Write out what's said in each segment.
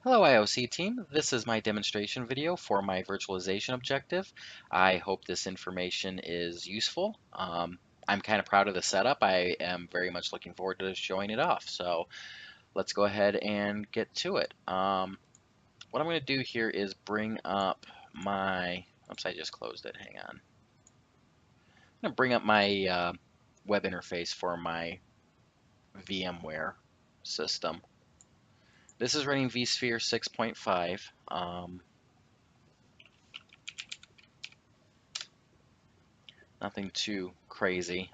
Hello IOC team, this is my demonstration video for my virtualization objective. I hope this information is useful. I'm kind of proud of the setup. I am very much looking forward to showing it off. So let's go ahead and get to it. What I'm going to do here is bring up my, oops, I just closed it, hang on. I'm going to bring up my web interface for my VMware system. This is running vSphere 6.5. Nothing too crazy.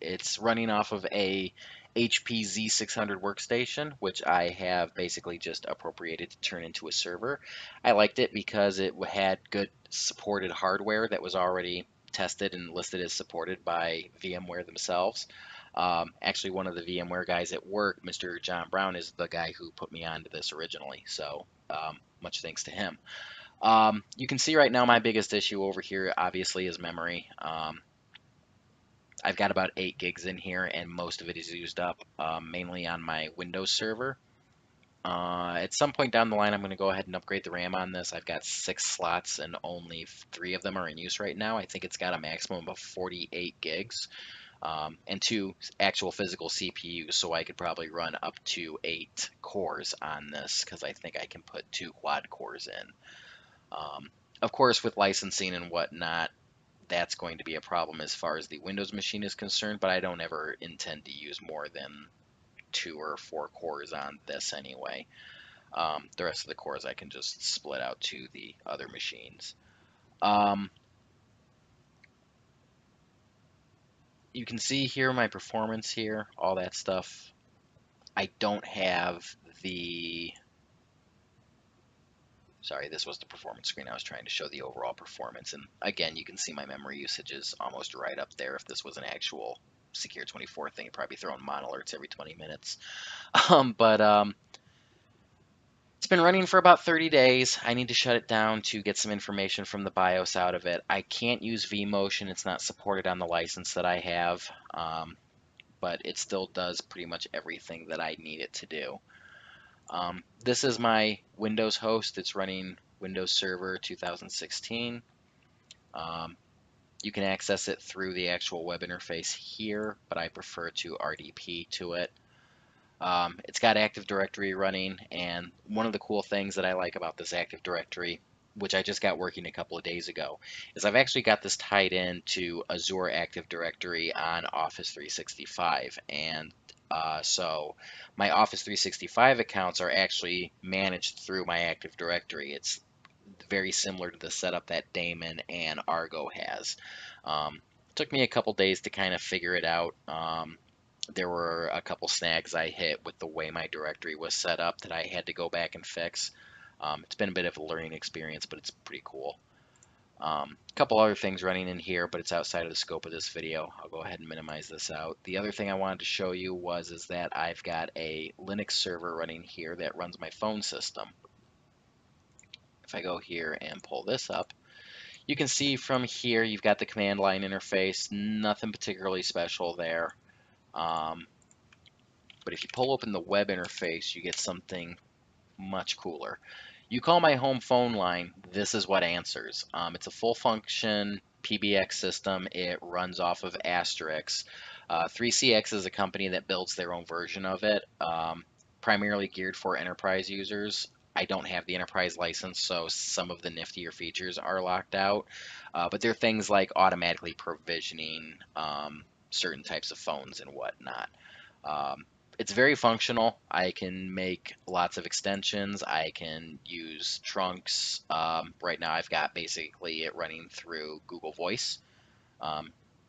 It's running off of a HP Z600 workstation, which I have basically just appropriated to turn into a server. I liked it because it had good supported hardware that was already tested and listed as supported by VMware themselves. Actually, one of the VMware guys at work, Mr. John Brown, is the guy who put me onto this originally. So much thanks to him. You can see right now my biggest issue over here obviously is memory. I've got about 8 gigs in here and most of it is used up mainly on my Windows server. At some point down the line I'm going to go ahead and upgrade the RAM on this. I've got 6 slots and only 3 of them are in use right now. I think it's got a maximum of 48 gigs and 2 actual physical CPUs, so I could probably run up to 8 cores on this because I think I can put 2 quad cores in. Of course, with licensing and whatnot, that's going to be a problem as far as the Windows machine is concerned, but I don't ever intend to use more than 2 or 4 cores on this anyway. The rest of the cores I can just split out to the other machines. You can see here my performance here, all that stuff. I don't have the Sorry, this was the performance screen. I was trying to show the overall performance. And again, you can see my memory usage is almost right up there. If this was an actual Secure 24 thing, it'd probably be throwing mon alerts every 20 minutes. But it's been running for about 30 days. I need to shut it down to get some information from the BIOS out of it. I can't use vMotion. It's not supported on the license that I have. But it still does pretty much everything that I need it to do. This is my Windows host. It's running Windows Server 2016. You can access it through the actual web interface here, but I prefer to RDP to it. It's got Active Directory running, and one of the cool things that I like about this Active Directory, which I just got working a couple of days ago, is I've actually got this tied in to Azure Active Directory on Office 365, and so my Office 365 accounts are actually managed through my Active Directory. It's very similar to the setup that Daemon and Argo has. Took me a couple days to kind of figure it out. There were a couple snags I hit with the way my directory was set up that I had to go back and fix. It's been a bit of a learning experience, but it's pretty cool. A couple other things running in here, but it's outside of the scope of this video. I'll go ahead and minimize this out. The other thing I wanted to show you is that I've got a Linux server running here that runs my phone system. If I go here and pull this up, you can see from here you've got the command line interface, nothing particularly special there. But if you pull open the web interface, you get something much cooler. You call my home phone line, this is what answers. It's a full function PBX system. It runs off of Asterisk. 3CX is a company that builds their own version of it, primarily geared for enterprise users. I don't have the enterprise license, so some of the niftier features are locked out. But there are things like automatically provisioning certain types of phones and whatnot. It's very functional. I can make lots of extensions. I can use trunks. Right now I've got basically it running through Google Voice.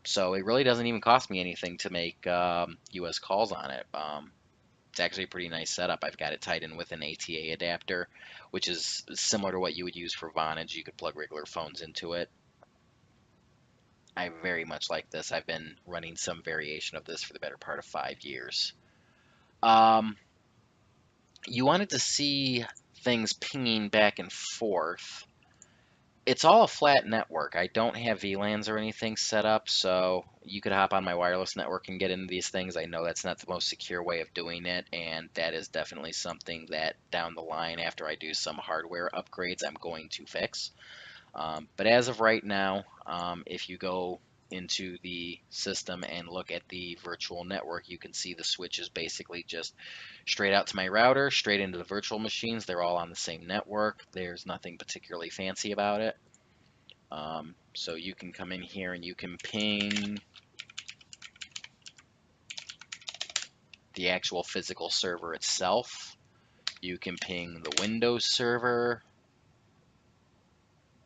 So it really doesn't even cost me anything to make US calls on it. It's actually a pretty nice setup. I've got it tied in with an ATA adapter, which is similar to what you would use for Vonage. You could plug regular phones into it. I very much like this. I've been running some variation of this for the better part of 5 years. You wanted to see things pinging back and forth. It's all a flat network. I don't have VLANs or anything set up, so you could hop on my wireless network and get into these things. I know that's not the most secure way of doing it, and that is definitely something that down the line, after I do some hardware upgrades, I'm going to fix. But as of right now, if you go into the system and look at the virtual network, you can see the switch is basically just straight out to my router, straight into the virtual machines. They're all on the same network. There's nothing particularly fancy about it. So you can come in here and you can ping the actual physical server itself. You can ping the Windows server.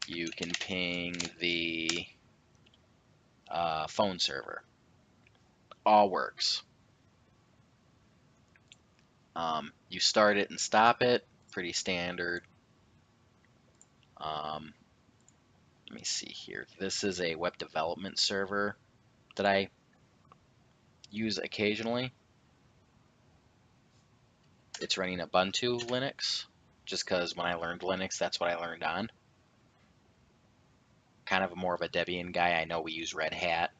You can ping the phone server. All works. You start it and stop it, pretty standard. Let me see here. This is a web development server that I use occasionally. It's running Ubuntu Linux, just because when I learned Linux, that's what I learned on. Kind of more of a Debian guy. I know we use Red Hat.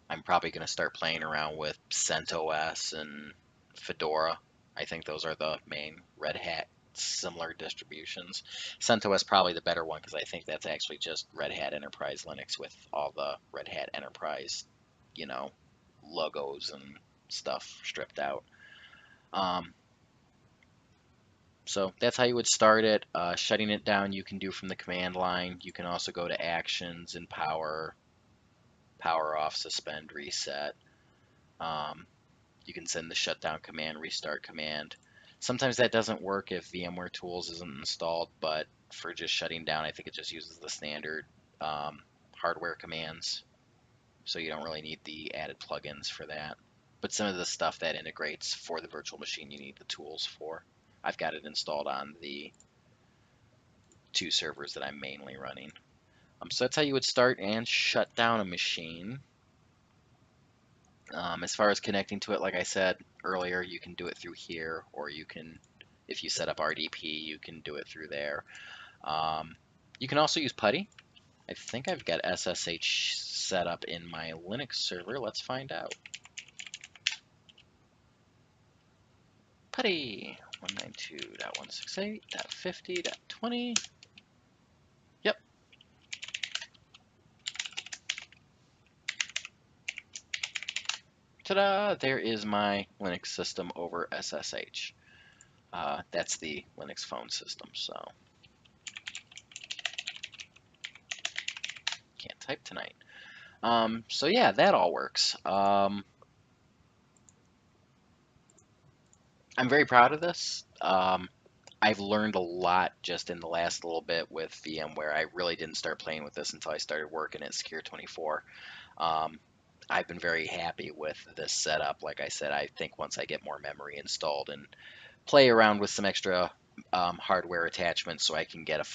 I'm probably going to start playing around with CentOS and Fedora. I think those are the main Red Hat similar distributions. CentOS probably the better one because I think that's actually just Red Hat Enterprise Linux with all the Red Hat Enterprise, you know, logos and stuff stripped out. So that's how you would start it. Shutting it down you can do from the command line. You can also go to actions and power off, suspend, reset. You can send the shutdown command, restart command. Sometimes that doesn't work if VMware Tools isn't installed, but for just shutting down, I think it just uses the standard hardware commands. So you don't really need the added plugins for that. But some of the stuff that integrates for the virtual machine, you need the tools for. I've got it installed on the 2 servers that I'm mainly running. So that's how you would start and shut down a machine. As far as connecting to it, like I said earlier, you can do it through here, or you can, if you set up RDP, you can do it through there. You can also use PuTTY. I think I've got SSH set up in my Linux server. Let's find out. PuTTY 192.168.50.20. Yep. Ta-da! There is my Linux system over SSH. That's the Linux phone system, so can't type tonight. So yeah, that all works. I'm very proud of this. I've learned a lot just in the last little bit with VMware. I really didn't start playing with this until I started working at Secure24. I've been very happy with this setup. Like I said, I think once I get more memory installed and play around with some extra hardware attachments, so I can get a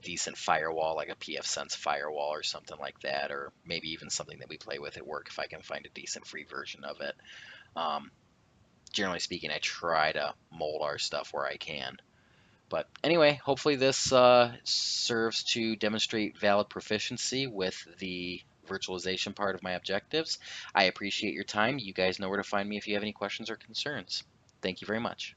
decent firewall, like a pfSense firewall or something like that, or maybe even something that we play with at work if I can find a decent free version of it. Generally speaking, I try to mold our stuff where I can. But anyway, hopefully this serves to demonstrate valid proficiency with the virtualization part of my objectives. I appreciate your time. You guys know where to find me if you have any questions or concerns. Thank you very much.